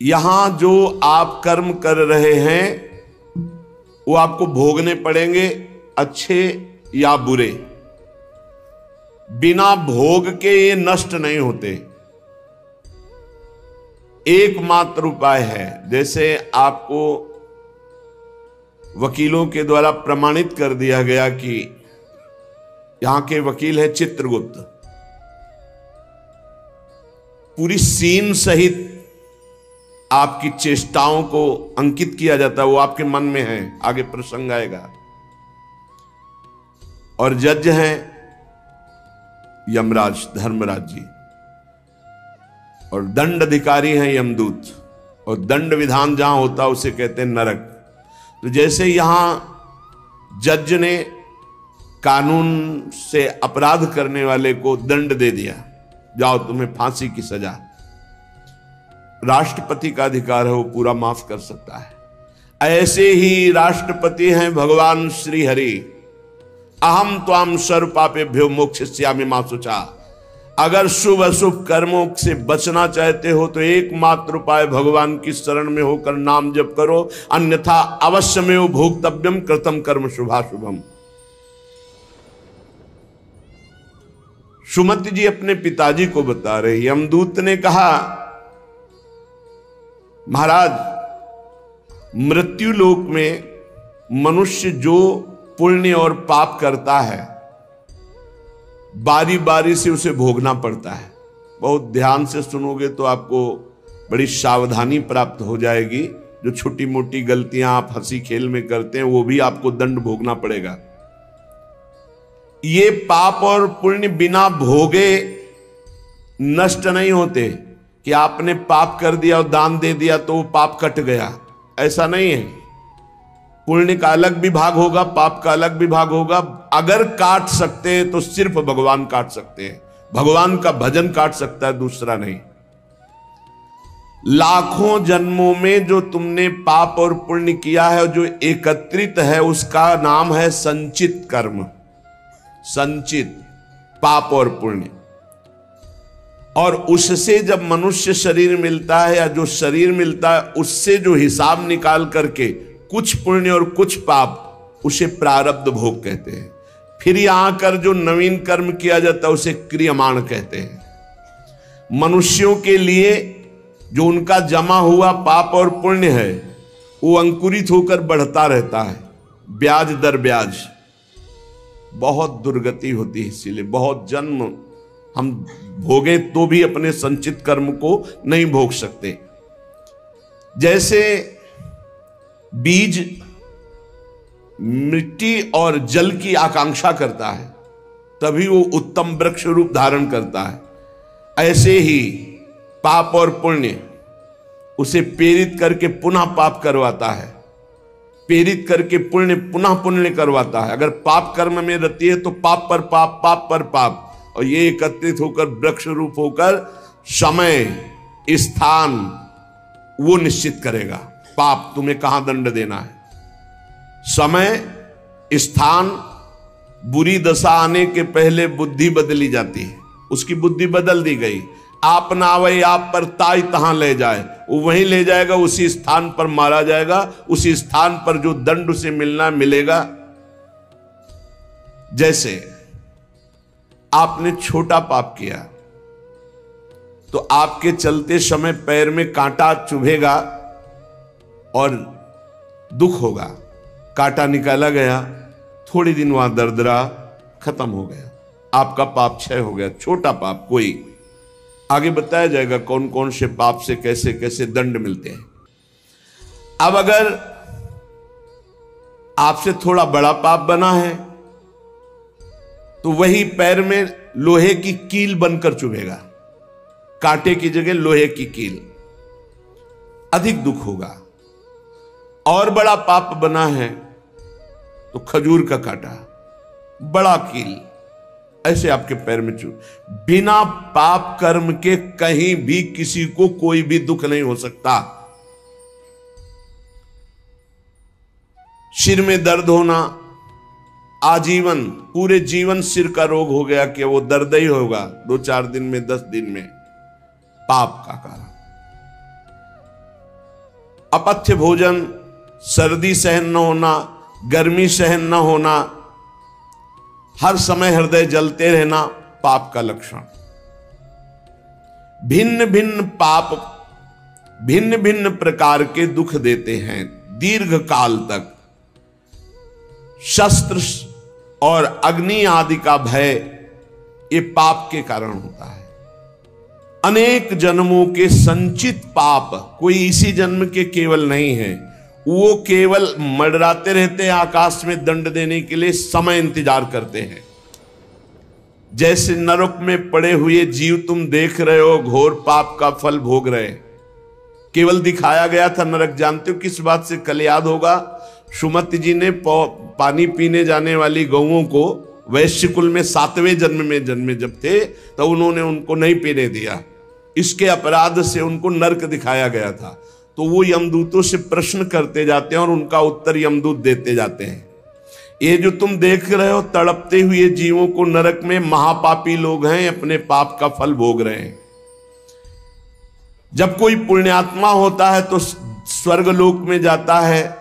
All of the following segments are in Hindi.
यहां जो आप कर्म कर रहे हैं वो आपको भोगने पड़ेंगे, अच्छे या बुरे। बिना भोग के ये नष्ट नहीं होते। एकमात्र उपाय है, जैसे आपको वकीलों के द्वारा प्रमाणित कर दिया गया कि यहां के वकील है चित्रगुप्त, पूरी सीन सहित आपकी चेष्टाओं को अंकित किया जाता है, वो आपके मन में है, आगे प्रसंग आएगा। और जज हैं यमराज धर्मराज जी, और दंड अधिकारी हैं यमदूत, और दंड विधान जहां होता है उसे कहते हैं नरक। तो जैसे यहां जज ने कानून से अपराध करने वाले को दंड दे दिया, जाओ तुम्हें फांसी की सजा, राष्ट्रपति का अधिकार है, वो पूरा माफ कर सकता है। ऐसे ही राष्ट्रपति हैं भगवान श्री हरि। अहम त्वाम सर्व पापेभ्यो मोक्षयिष्यामि मा शुचा। अगर शुभ अशुभ कर्मों से बचना चाहते हो तो एकमात्र उपाय भगवान की शरण में होकर नाम जप करो, अन्यथा अवश्यमेव भोक्तव्यम कृतम कर्म शुभाशुभम। सुमति जी अपने पिताजी को बता रहे, यमदूत ने कहा महाराज, मृत्यु लोक में मनुष्य जो पुण्य और पाप करता है बारी बारी से उसे भोगना पड़ता है। बहुत ध्यान से सुनोगे तो आपको बड़ी सावधानी प्राप्त हो जाएगी। जो छोटी मोटी गलतियां आप हंसी खेल में करते हैं वो भी आपको दंड भोगना पड़ेगा। ये पाप और पुण्य बिना भोगे नष्ट नहीं होते कि आपने पाप कर दिया और दान दे दिया तो वो पाप कट गया, ऐसा नहीं है। पुण्य का अलग विभाग होगा, पाप का अलग विभाग होगा। अगर काट सकते हैं तो सिर्फ भगवान काट सकते हैं, भगवान का भजन काट सकता है, दूसरा नहीं। लाखों जन्मों में जो तुमने पाप और पुण्य किया है, जो एकत्रित है, उसका नाम है संचित कर्म। संचित पाप और पुण्य, और उससे जब मनुष्य शरीर मिलता है या जो शरीर मिलता है उससे जो हिसाब निकाल करके कुछ पुण्य और कुछ पाप, उसे प्रारब्ध भोग कहते हैं। फिर यहां कर जो नवीन कर्म किया जाता है उसे क्रियमाण कहते हैं। मनुष्यों के लिए जो उनका जमा हुआ पाप और पुण्य है वो अंकुरित होकर बढ़ता रहता है, ब्याज दर ब्याज। बहुत दुर्गति होती है, इसीलिए बहुत जन्म हम भोगे तो भी अपने संचित कर्म को नहीं भोग सकते। जैसे बीज मिट्टी और जल की आकांक्षा करता है तभी वो उत्तम वृक्ष रूप धारण करता है, ऐसे ही पाप और पुण्य उसे प्रेरित करके पुनः पाप करवाता है, प्रेरित करके पुण्य पुनः पुण्य करवाता है। अगर पाप कर्म में रहती है तो पाप पर पाप, पाप पर पाप, और ये एकत्रित होकर वृक्ष रूप होकर समय स्थान वो निश्चित करेगा। पाप तुम्हें कहां दंड देना है, समय स्थान। बुरी दशा आने के पहले बुद्धि बदली जाती है, उसकी बुद्धि बदल दी गई। आप ना आवे आप पर ताई तहां ले जाए, वो वहीं ले जाएगा, उसी स्थान पर मारा जाएगा, उसी स्थान पर जो दंड उसे मिलना मिलेगा। जैसे आपने छोटा पाप किया तो आपके चलते समय पैर में कांटा चुभेगा और दुख होगा। कांटा निकाला गया, थोड़ी दिन वहां दर्द रहा, खत्म हो गया, आपका पाप क्षय हो गया। छोटा पाप कोई, आगे बताया जाएगा कौन कौन से पाप से कैसे कैसे दंड मिलते हैं। अब अगर आपसे थोड़ा बड़ा पाप बना है तो वही पैर में लोहे की कील बनकर चुभेगा, कांटे की जगह लोहे की कील, अधिक दुख होगा। और बड़ा पाप बना है तो खजूर का कांटा, बड़ा कील, ऐसे आपके पैर में चुभ। बिना पाप कर्म के कहीं भी किसी को कोई भी दुख नहीं हो सकता। सिर में दर्द होना, आजीवन पूरे जीवन सिर का रोग हो गया कि वो दर्द ही होगा 2-4 दिन में, 10 दिन में, पाप का कारण। अपथ्य भोजन, सर्दी सहन न होना, गर्मी सहन न होना, हर समय हृदय जलते रहना पाप का लक्षण। भिन्न भिन्न पाप भिन्न भिन्न प्रकार के दुख देते हैं दीर्घ काल तक। शस्त्र और अग्नि आदि का भय ये पाप के कारण होता है। अनेक जन्मों के संचित पाप, कोई इसी जन्म के केवल नहीं है, वो केवल मंडराते रहते हैं आकाश में दंड देने के लिए, समय इंतजार करते हैं। जैसे नरक में पड़े हुए जीव तुम देख रहे हो, घोर पाप का फल भोग रहे, केवल दिखाया गया था नरक। जानते हो किस बात से? कल याद होगा, सुमति जी ने पानी पीने जाने वाली गौओं को वैश्य कुल में 7वें जन्म में जन्मे जब थे, तो उन्होंने उनको नहीं पीने दिया। इसके अपराध से उनको नरक दिखाया गया था। तो वो यमदूतों से प्रश्न करते जाते हैं और उनका उत्तर यमदूत देते जाते हैं। ये जो तुम देख रहे हो तड़पते हुए जीवों को नरक में, महापापी लोग हैं, अपने पाप का फल भोग रहे हैं। जब कोई पुण्यात्मा होता है तो स्वर्गलोक में जाता है,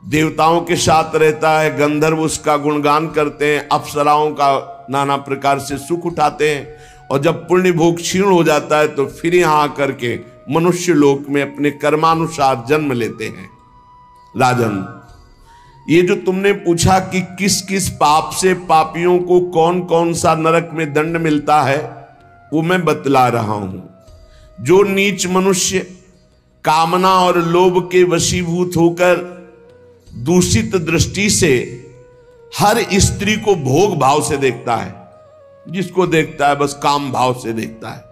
देवताओं के साथ रहता है, गंधर्व उसका गुणगान करते हैं, अप्सराओं का नाना प्रकार से सुख उठाते हैं। और जब पुण्य भोग क्षीण हो जाता है तो फिर यहां आकर के मनुष्य लोक में अपने कर्मानुसार जन्म लेते हैं। राजन, ये जो तुमने पूछा कि किस किस पाप से पापियों को कौन कौन सा नरक में दंड मिलता है, वो मैं बतला रहा हूं। जो नीच मनुष्य कामना और लोभ के वशीभूत होकर दूषित दृष्टि से हर स्त्री को भोग भाव से देखता है, जिसको देखता है बस काम भाव से देखता है।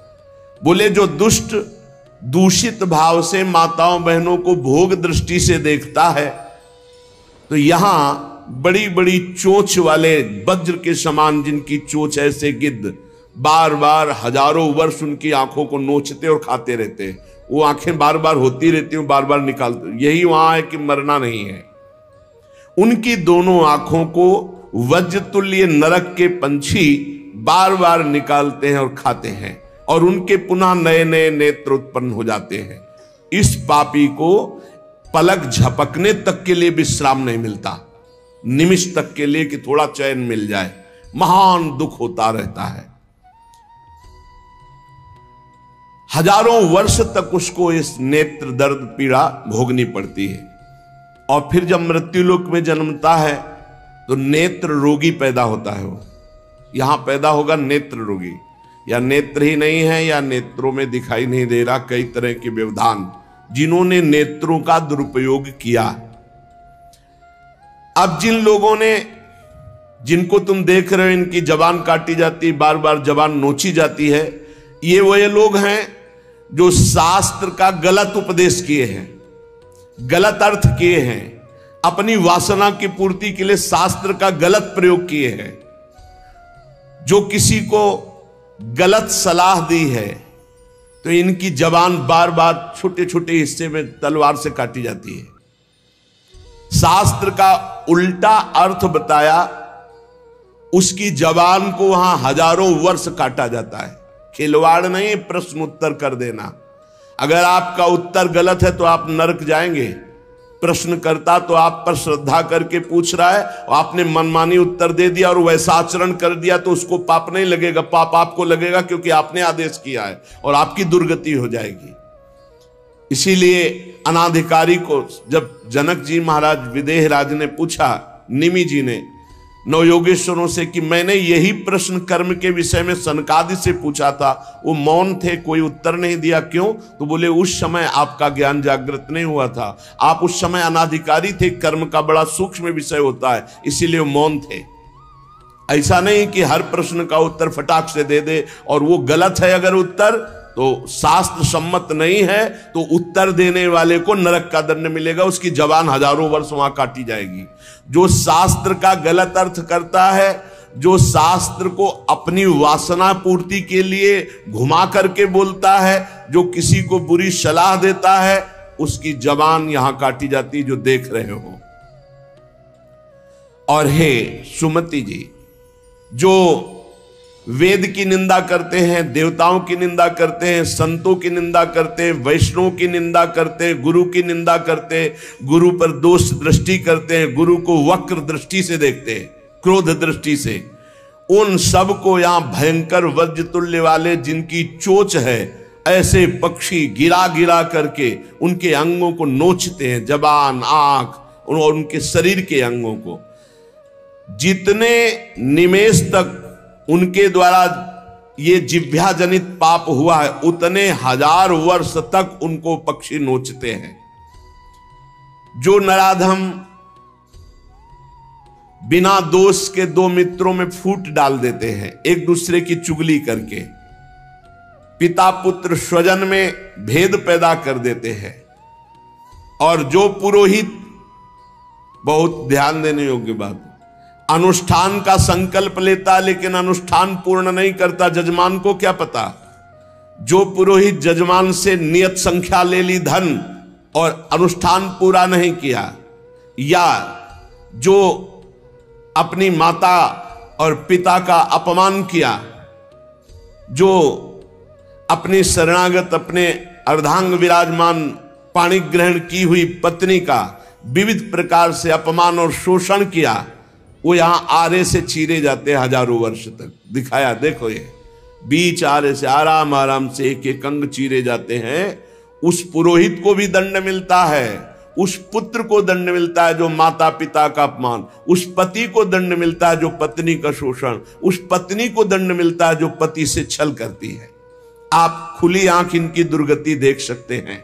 बोले जो दुष्ट दूषित भाव से माताओं बहनों को भोग दृष्टि से देखता है, तो यहां बड़ी बड़ी चोंच वाले वज्र के समान जिनकी चोंच ऐसे गिद्ध बार बार हजारों वर्ष उनकी आंखों को नोचते और खाते रहते हैं। वो आंखें बार बार होती रहती हैं, बार बार निकालते। यही वहां है कि मरना नहीं है। उनकी दोनों आंखों को वज्र तुल्य नरक के पंछी बार बार निकालते हैं और खाते हैं, और उनके पुनः नए नए नेत्र उत्पन्न हो जाते हैं। इस पापी को पलक झपकने तक के लिए विश्राम नहीं मिलता, निमिष तक के लिए कि थोड़ा चैन मिल जाए, महान दुख होता रहता है। हजारों वर्ष तक उसको इस नेत्र दर्द पीड़ा भोगनी पड़ती है। और फिर जब मृत्युलोक में जन्मता है तो नेत्र रोगी पैदा होता है। वो यहां पैदा होगा नेत्र रोगी, या नेत्र ही नहीं है या नेत्रों में दिखाई नहीं दे रहा, कई तरह के व्यवधान, जिन्होंने नेत्रों का दुरुपयोग किया। अब जिन लोगों ने, जिनको तुम देख रहे हो इनकी जबान काटी जाती, बार बार जबान नोची जाती है, ये वही लोग हैं जो शास्त्र का गलत उपदेश किए हैं, गलत अर्थ किए हैं, अपनी वासना की पूर्ति के लिए शास्त्र का गलत प्रयोग किए हैं, जो किसी को गलत सलाह दी है तो इनकी जबान बार बार छोटे छोटे हिस्से में तलवार से काटी जाती है। शास्त्र का उल्टा अर्थ बताया, उसकी जबान को वहां हजारों वर्ष काटा जाता है। खिलवाड़ नहीं, प्रश्न उत्तर कर देना। अगर आपका उत्तर गलत है तो आप नरक जाएंगे। प्रश्न करता तो आप पर श्रद्धा करके पूछ रहा है, और आपने मनमानी उत्तर दे दिया और वैसा आचरण कर दिया तो उसको पाप नहीं लगेगा, पाप आपको लगेगा क्योंकि आपने आदेश किया है और आपकी दुर्गति हो जाएगी। इसीलिए अनाधिकारी को जब जनक जी महाराज विदेह राज ने पूछा, निमि जी ने नवयोगेश्वरों से कि मैंने यही प्रश्न कर्म के विषय में सनकादि से पूछा था, वो मौन थे, कोई उत्तर नहीं दिया, क्यों? तो बोले उस समय आपका ज्ञान जागृत नहीं हुआ था, आप उस समय अनाधिकारी थे, कर्म का बड़ा सूक्ष्म विषय होता है, इसीलिए वो मौन थे। ऐसा नहीं कि हर प्रश्न का उत्तर फटाक से दे दे, और वो गलत है अगर उत्तर तो शास्त्र सम्मत नहीं है तो उत्तर देने वाले को नरक का दंड मिलेगा, उसकी जबान हजारों वर्ष वहां काटी जाएगी। जो शास्त्र का गलत अर्थ करता है, जो शास्त्र को अपनी वासना पूर्ति के लिए घुमा करके बोलता है, जो किसी को बुरी सलाह देता है, उसकी जबान यहां काटी जाती है, जो देख रहे हो। और हे सुमति जी, जो वेद की निंदा करते हैं, देवताओं की निंदा करते हैं, संतों की निंदा करते हैं, वैष्णव की निंदा करते हैं, गुरु की निंदा करते हैं, गुरु पर दोष दृष्टि करते हैं, गुरु को वक्र दृष्टि से देखते हैं, क्रोध दृष्टि से। उन सब को यहां भयंकर वज्र तुल्य वाले जिनकी चोंच है, ऐसे पक्षी गिरा गिरा करके उनके अंगों को नोचते हैं, जबान, आंख और उनके शरीर के अंगों को। जितने निमेष तक उनके द्वारा ये जिह्वा जनित पाप हुआ है, उतने 1000 वर्ष तक उनको पक्षी नोचते हैं। जो नराधम बिना दोष के दो मित्रों में फूट डाल देते हैं, एक दूसरे की चुगली करके, पिता पुत्र स्वजन में भेद पैदा कर देते हैं। और जो पुरोहित, बहुत ध्यान देने योग्य बात, अनुष्ठान का संकल्प लेता लेकिन अनुष्ठान पूर्ण नहीं करता, जजमान को क्या पता। जो पुरोहित जजमान से नियत संख्या ले ली धन और अनुष्ठान पूरा नहीं किया, या जो अपनी माता और पिता का अपमान किया, जो अपनी शरणागत, अपने अर्धांग विराजमान पाणी ग्रहण की हुई पत्नी का विविध प्रकार से अपमान और शोषण किया, वो यहां आरे से चीरे जाते हैं 1000 वर्ष तक। दिखाया, देखो ये बीच आरे से आराम आराम से एक एक अंग चीरे जाते हैं। उस पुरोहित को भी दंड मिलता है, उस पुत्र को दंड मिलता है जो माता पिता का अपमान, उस पति को दंड मिलता है जो पत्नी का शोषण, उस पत्नी को दंड मिलता है जो पति से छल करती है। आप खुली आंख इनकी दुर्गति देख सकते हैं।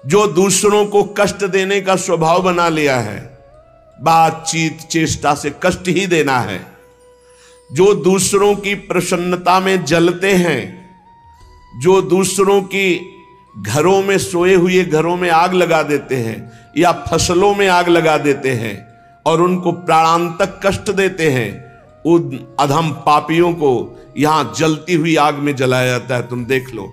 जो दूसरों को कष्ट देने का स्वभाव बना लिया है, बातचीत चेष्टा से कष्ट ही देना है, जो दूसरों की प्रसन्नता में जलते हैं, जो दूसरों की घरों में, सोए हुए घरों में आग लगा देते हैं या फसलों में आग लगा देते हैं और उनको प्राणांतक कष्ट देते हैं, उन अधम पापियों को यहां जलती हुई आग में जलाया जाता है। तुम देख लो,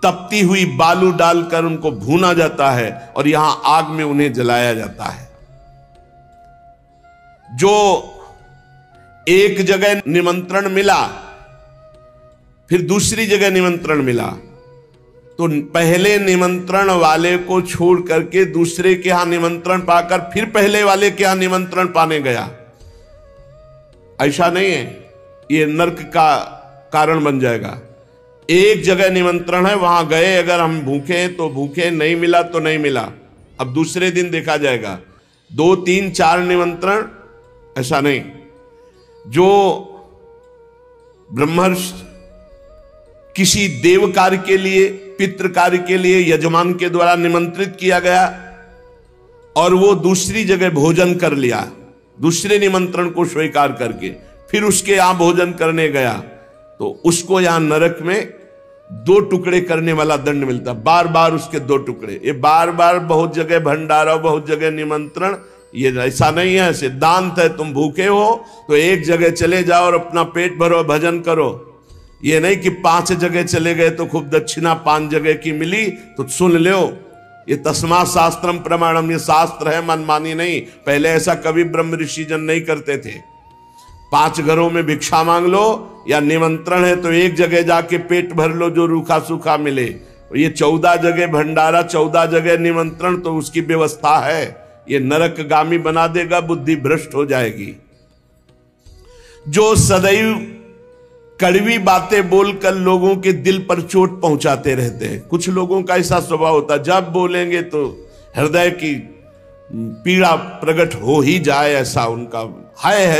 तपती हुई बालू डालकर उनको भूना जाता है और यहां आग में उन्हें जलाया जाता है। जो एक जगह निमंत्रण मिला, फिर दूसरी जगह निमंत्रण मिला, तो पहले निमंत्रण वाले को छोड़ करके दूसरे के यहां निमंत्रण पाकर फिर पहले वाले के यहां निमंत्रण पाने गया। ऐसा नहीं है, ये नरक का कारण बन जाएगा। एक जगह निमंत्रण है, वहां गए, अगर हम भूखे हैं तो भूखे, नहीं मिला तो नहीं मिला, अब दूसरे दिन देखा जाएगा। 2, 3, 4 निमंत्रण, ऐसा नहीं। जो ब्रह्मर्षि किसी देव कार्य के लिए, पितृ कार्य के लिए यजमान के द्वारा निमंत्रित किया गया और वो दूसरी जगह भोजन कर लिया, दूसरे निमंत्रण को स्वीकार करके फिर उसके यहां भोजन करने गया, तो उसको यहां नरक में 2 टुकड़े करने वाला दंड मिलता। बार बार उसके 2 टुकड़े, ये बार बार बहुत जगह भंडारा, बहुत जगह निमंत्रण, ये ऐसा नहीं है। सिद्धांत है, तुम भूखे हो तो एक जगह चले जाओ और अपना पेट भरो, भजन करो। ये नहीं कि 5 जगह चले गए तो खूब दक्षिणा 5 जगह की मिली तो सुन लो। ये तस्मा शास्त्रम प्रमाणम, ये शास्त्र है, मनमानी नहीं। पहले ऐसा कभी ब्रह्म ऋषि जन नहीं करते थे। 5 घरों में भिक्षा मांग लो, या निमंत्रण है तो एक जगह जाके पेट भर लो जो रूखा सूखा मिले। ये 14 जगह भंडारा, 14 जगह निमंत्रण, तो उसकी व्यवस्था है। ये नरकगामी बना देगा, बुद्धि भ्रष्ट हो जाएगी। जो सदैव कड़वी बातें बोलकर लोगों के दिल पर चोट पहुंचाते रहते हैं, कुछ लोगों का ऐसा स्वभाव होता है, जब बोलेंगे तो हृदय की पीड़ा प्रकट हो ही जाए, ऐसा उनका है।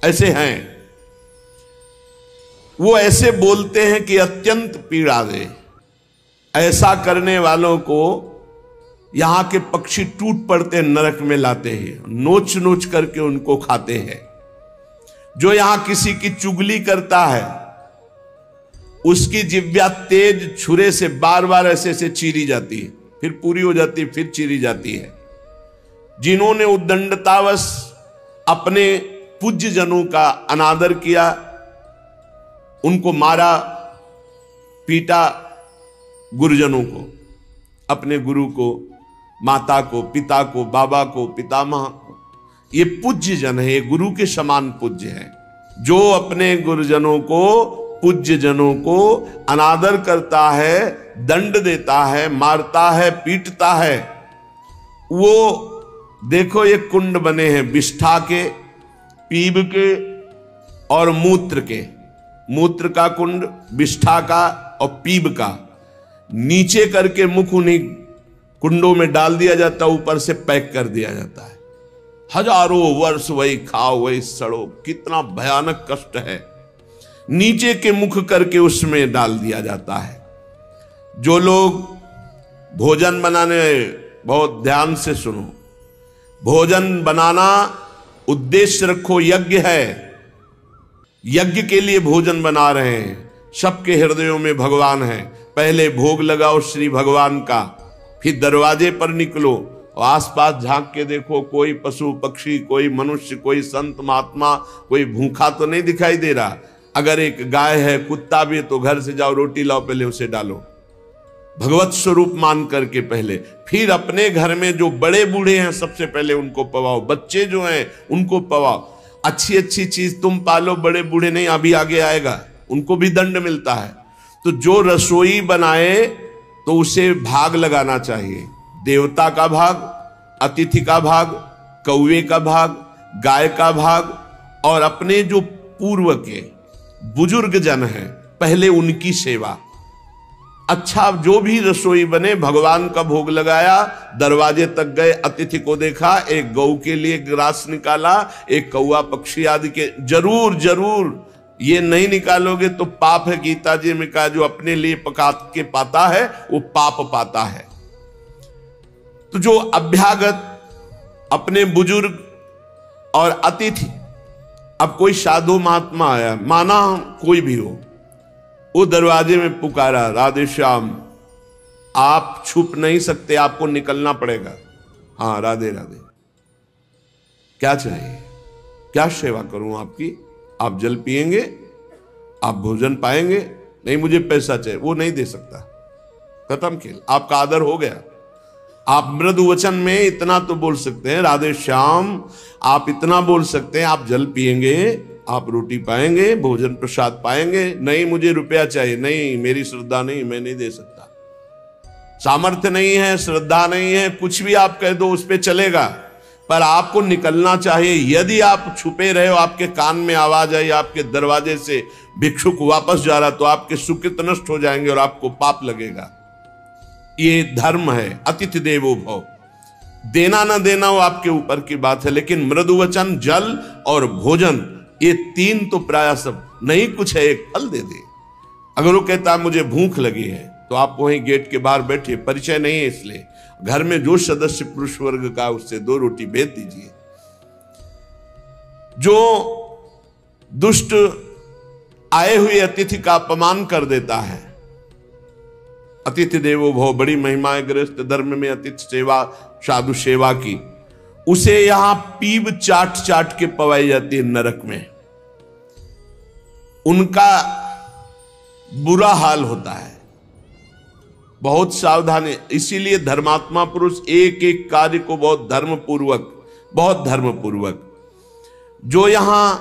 ऐसे हैं वो, ऐसे बोलते हैं कि अत्यंत पीड़ा दे। ऐसा करने वालों को यहां के पक्षी टूट पड़ते नरक में लाते हैं, नोच नोच करके उनको खाते हैं। जो यहां किसी की चुगली करता है, उसकी जिह्वा तेज छुरे से बार बार ऐसे चीरी जाती है, फिर पूरी हो जाती है, फिर चीरी जाती है। जिन्होंने उद्दंडतावश अपने पूज्य जनों का अनादर किया, उनको मारा, पीटा, गुरुजनों को, अपने गुरु को, माता को, पिता को, बाबा को, पितामह को, ये पूज्य जन है, ये गुरु के समान पूज्य है। जो अपने गुरुजनों को, पूज्य जनों को अनादर करता है, दंड देता है, मारता है, पीटता है, वो देखो ये कुंड बने हैं विष्ठा के, पीब के और मूत्र के। मूत्र का कुंड, विष्ठा का और पीब का। नीचे करके मुख उन्हीं कुंडों में डाल दिया जाता, ऊपर से पैक कर दिया जाता है। हजारों वर्ष वही खाओ वही सड़ो, कितना भयानक कष्ट है। नीचे के मुख करके उसमें डाल दिया जाता है। जो लोग भोजन बनाने, बहुत ध्यान से सुनो, भोजन बनाना उद्देश्य रखो, यज्ञ है, यज्ञ के लिए भोजन बना रहे हैं। सबके हृदयों में भगवान है। पहले भोग लगाओ श्री भगवान का, फिर दरवाजे पर निकलो और आसपास झांक के देखो, कोई पशु पक्षी, कोई मनुष्य, कोई संत महात्मा, कोई भूखा तो नहीं दिखाई दे रहा। अगर एक गाय है, कुत्ता भी है, तो घर से जाओ, रोटी लाओ, पहले उसे डालो, भगवत स्वरूप मान करके पहले। फिर अपने घर में जो बड़े बूढ़े हैं सबसे पहले उनको पवाओ, बच्चे जो हैं उनको पवाओ। अच्छी अच्छी चीज तुम पालो, बड़े बूढ़े नहीं, अभी आगे आएगा, उनको भी दंड मिलता है। तो जो रसोई बनाए तो उसे भाग लगाना चाहिए। देवता का भाग, अतिथि का भाग, कौवे का भाग, गाय का भाग, और अपने जो पूर्व के बुजुर्ग जन हैं पहले उनकी सेवा। अच्छा, जो भी रसोई बने, भगवान का भोग लगाया, दरवाजे तक गए, अतिथि को देखा, एक गौ के लिए ग्रास निकाला, एक कौवा पक्षी आदि के, जरूर जरूर ये नहीं निकालोगे तो पाप है। गीता जी में कहा जो अपने लिए पका के पाता है वो पाप पाता है। तो जो अभ्यागत, अपने बुजुर्ग और अतिथि, अब कोई साधु महात्मा आया, माना कोई भी हो, वो दरवाजे में पुकारा, राधे श्याम, आप छुप नहीं सकते, आपको निकलना पड़ेगा। हाँ, राधे राधे, क्या चाहिए, क्या सेवा करूं आपकी? आप जल पिएंगे, आप भोजन पाएंगे? नहीं, मुझे पैसा चाहिए। वो नहीं दे सकता, खत्म खेल, आपका आदर हो गया। आप मृदु वचन में इतना तो बोल सकते हैं, राधे श्याम, आप इतना बोल सकते हैं, आप जल पिएंगे, आप रोटी पाएंगे, भोजन प्रसाद पाएंगे। नहीं, मुझे रुपया चाहिए। नहीं, मेरी श्रद्धा नहीं, मैं नहीं दे सकता, सामर्थ्य नहीं है, श्रद्धा नहीं है, कुछ भी आप कह दो उस पर चलेगा, पर आपको निकलना चाहिए। यदि आप छुपे रहे हो, आपके कान में आवाज आई आपके दरवाजे से, भिक्षुक वापस जा रहा, तो आपके सुकृत नष्ट हो जाएंगे और आपको पाप लगेगा। ये धर्म है, अतिथि देवो भव। देना ना देना वो आपके ऊपर की बात है, लेकिन मृदु वचन, जल और भोजन, ये तीन तो प्राय सब, नहीं कुछ है एक फल दे दे। अगर वो कहता मुझे भूख लगी है, तो आप वहीं गेट के बाहर बैठिए, परिचय नहीं है इसलिए, घर में जो सदस्य पुरुष वर्ग का, उससे 2 रोटी भेज दीजिए। जो दुष्ट आए हुए अतिथि का अपमान कर देता है, अतिथि देवो भव, बड़ी महिमाएं गृहस्थ धर्म में अतिथि सेवा, साधु सेवा की, उसे यहां पीब चाट चाट के पवाई जाती है नरक में। उनका बुरा हाल होता है, बहुत सावधानी। इसीलिए धर्मात्मा पुरुष एक एक कार्य को बहुत धर्मपूर्वक, जो यहां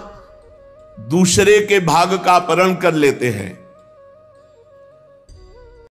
दूसरे के भाग का अपहरण कर लेते हैं,